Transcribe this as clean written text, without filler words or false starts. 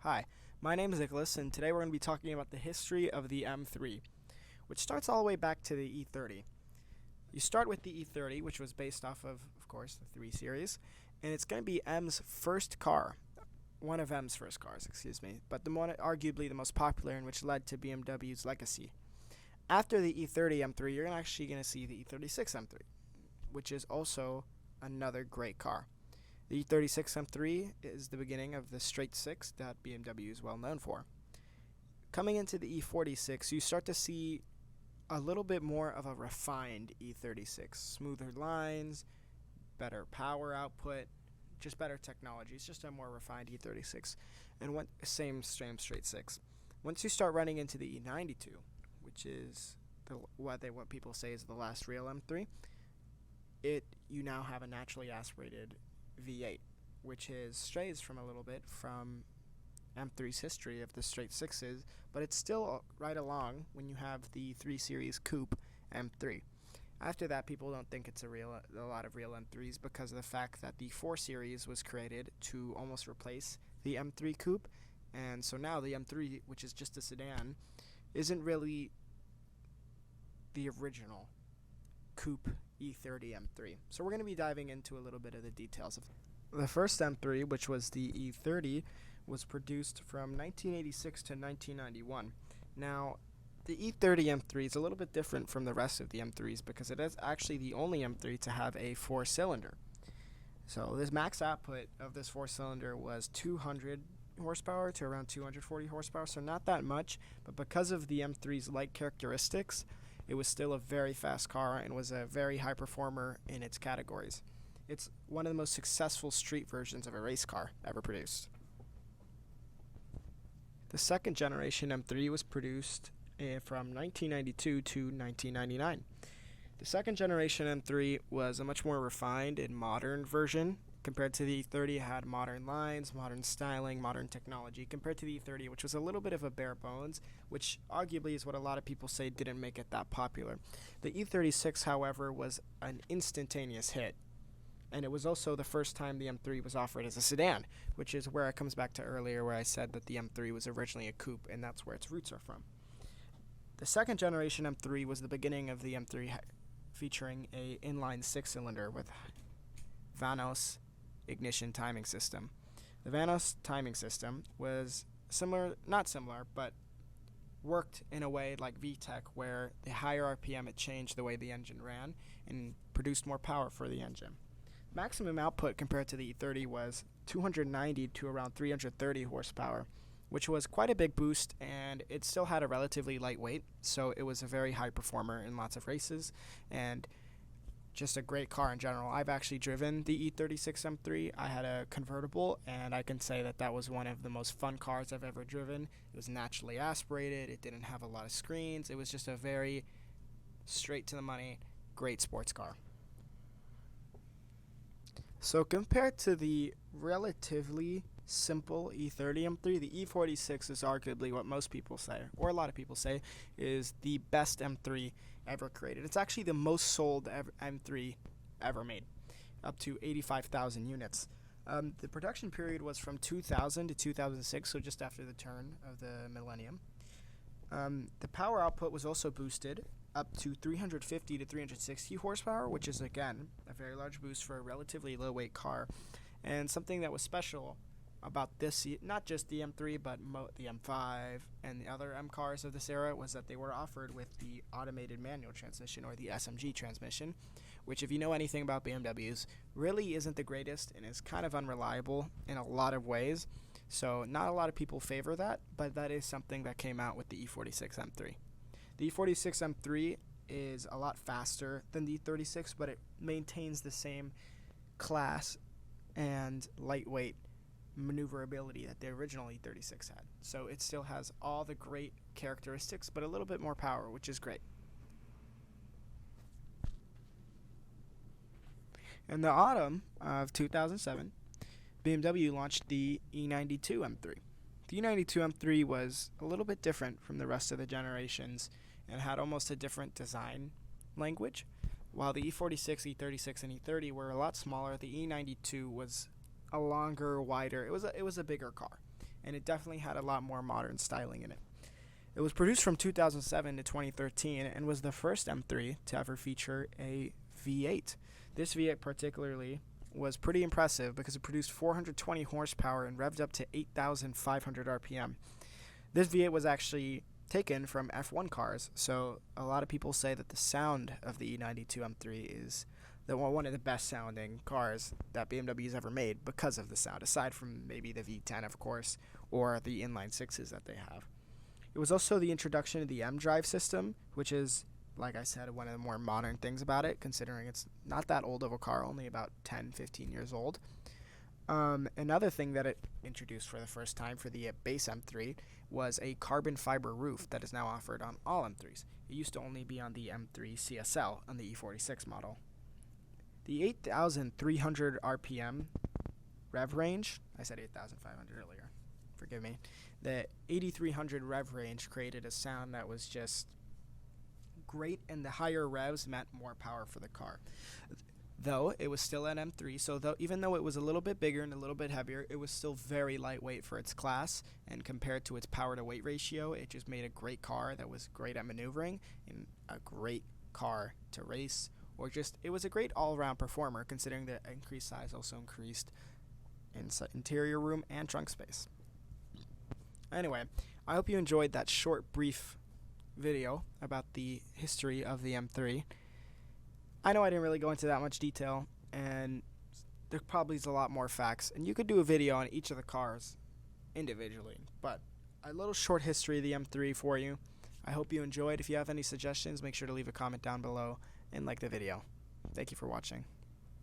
Hi, my name is Nicholas, and today we're going to be talking about the history of the M3, which starts all the way back to the E30. You start with the E30, which was based off of course, the 3 Series, and it's going to be M's first car. One of M's first cars, excuse me, but arguably the most popular and which led to BMW's legacy. After the E30 M3, you're actually going to see the E36 M3, which is also another great car. The E36 M3 is the beginning of the straight six that BMW is well known for. Coming into the E46, you start to see a little bit more of a refined E36. Smoother lines, better power output, just better technology. It's just a more refined E36. And same straight six. Once you start running into the E92, which is what people say is the last real M3, you now have a naturally aspirated V8, which strays from a little bit from M3's history of the straight sixes, but it's still right along when you have the 3 Series Coupe M3. After that, people don't think it's a lot of real M3s because of the fact that the 4 Series was created to almost replace the M3 Coupe, and so now the M3, which is just a sedan, isn't really the original Coupe E30 M3. So we're going to be diving into a little bit of the details of the first M3, which was the E30, was produced from 1986 to 1991. Now, the E30 M3 is a little bit different from the rest of the M3s because it is actually the only M3 to have a 4-cylinder. So this max output of this 4-cylinder was 200 horsepower to around 240 horsepower, so not that much, but because of the M3's light characteristics, it was still a very fast car and was a very high performer in its categories. It's one of the most successful street versions of a race car ever produced. The second generation M3 was produced from 1992 to 1999. The second generation M3 was a much more refined and modern version. Compared to the E30, it had modern lines, modern styling, modern technology, compared to the E30, which was a little bit of a bare bones, which arguably is what a lot of people say didn't make it that popular. The E36, however, was an instantaneous hit, and it was also the first time the M3 was offered as a sedan, which is where it comes back to earlier where I said that the M3 was originally a coupe, and that's where its roots are from. The second generation M3 was the beginning of the M3 featuring a inline 6-cylinder with Vanos ignition timing system. The Vanos timing system was not similar, but worked in a way like VTEC, where the higher RPM it changed the way the engine ran and produced more power for the engine. Maximum output compared to the E30 was 290 to around 330 horsepower, which was quite a big boost, and it still had a relatively light weight, so it was a very high performer in lots of races, and just a great car in general. I've actually driven the E36 M3. I had a convertible, and I can say that was one of the most fun cars I've ever driven. It was naturally aspirated. It didn't have a lot of screens. It was just a very straight to the money, great sports car. So compared to the relatively simple E30 M3, the E46 is arguably what most people say, or a lot of people say, is the best M3 ever created. It's actually the most sold M3 ever made, up to 85,000 units. The production period was from 2000 to 2006, so just after the turn of the millennium. The power output was also boosted up to 350 to 360 horsepower, which is, again, a very large boost for a relatively low-weight car. And something that was special about this, not just the M3, but the M5 and the other M cars of this era, was that they were offered with the automated manual transmission, or the SMG transmission, which, if you know anything about BMWs, really isn't the greatest and is kind of unreliable in a lot of ways. So not a lot of people favor that, but that is something that came out with the E46 M3. The E46 M3 is a lot faster than the E36, but it maintains the same class and lightweight maneuverability that the original E36 had. So it still has all the great characteristics, but a little bit more power, which is great. In the autumn of 2007, BMW launched the E92 M3. The E92 M3 was a little bit different from the rest of the generations and had almost a different design language. While the E46, E36, and E30 were a lot smaller, the E92 was a longer, wider, it was a bigger car. and it definitely had a lot more modern styling in it. It was produced from 2007 to 2013 and was the first M3 to ever feature a V8. This V8 particularly was pretty impressive because it produced 420 horsepower and revved up to 8,500 RPM. This V8 was actually taken from F1 cars, so a lot of people say that the sound of the E92 M3 is one of the best sounding cars that BMW's ever made because of the sound, aside from maybe the V10, of course, or the inline sixes that they have. It was also the introduction of the M-Drive system, which is, like I said, one of the more modern things about it, considering it's not that old of a car, only about 10, 15 years old. Another thing that it introduced for the first time for the base M3 was a carbon fiber roof that is now offered on all M3s. It used to only be on the M3 CSL on the E46 model. The 8,300 RPM rev range, I said 8,500 earlier, forgive me. The 8,300 rev range created a sound that was just great, and the higher revs meant more power for the car. Though it was still an M3, so even though it was a little bit bigger and a little bit heavier, it was still very lightweight for its class, and compared to its power to weight ratio, it just made a great car that was great at maneuvering and a great car to race, or just it was a great all-around performer considering the increased size also increased interior room and trunk space. Anyway, I hope you enjoyed that short, brief video about the history of the M3. I know I didn't really go into that much detail, and there probably is a lot more facts, and you could do a video on each of the cars individually, but a little short history of the M3 for you. I hope you enjoyed. If you have any suggestions, make sure to leave a comment down below and like the video. Thank you for watching.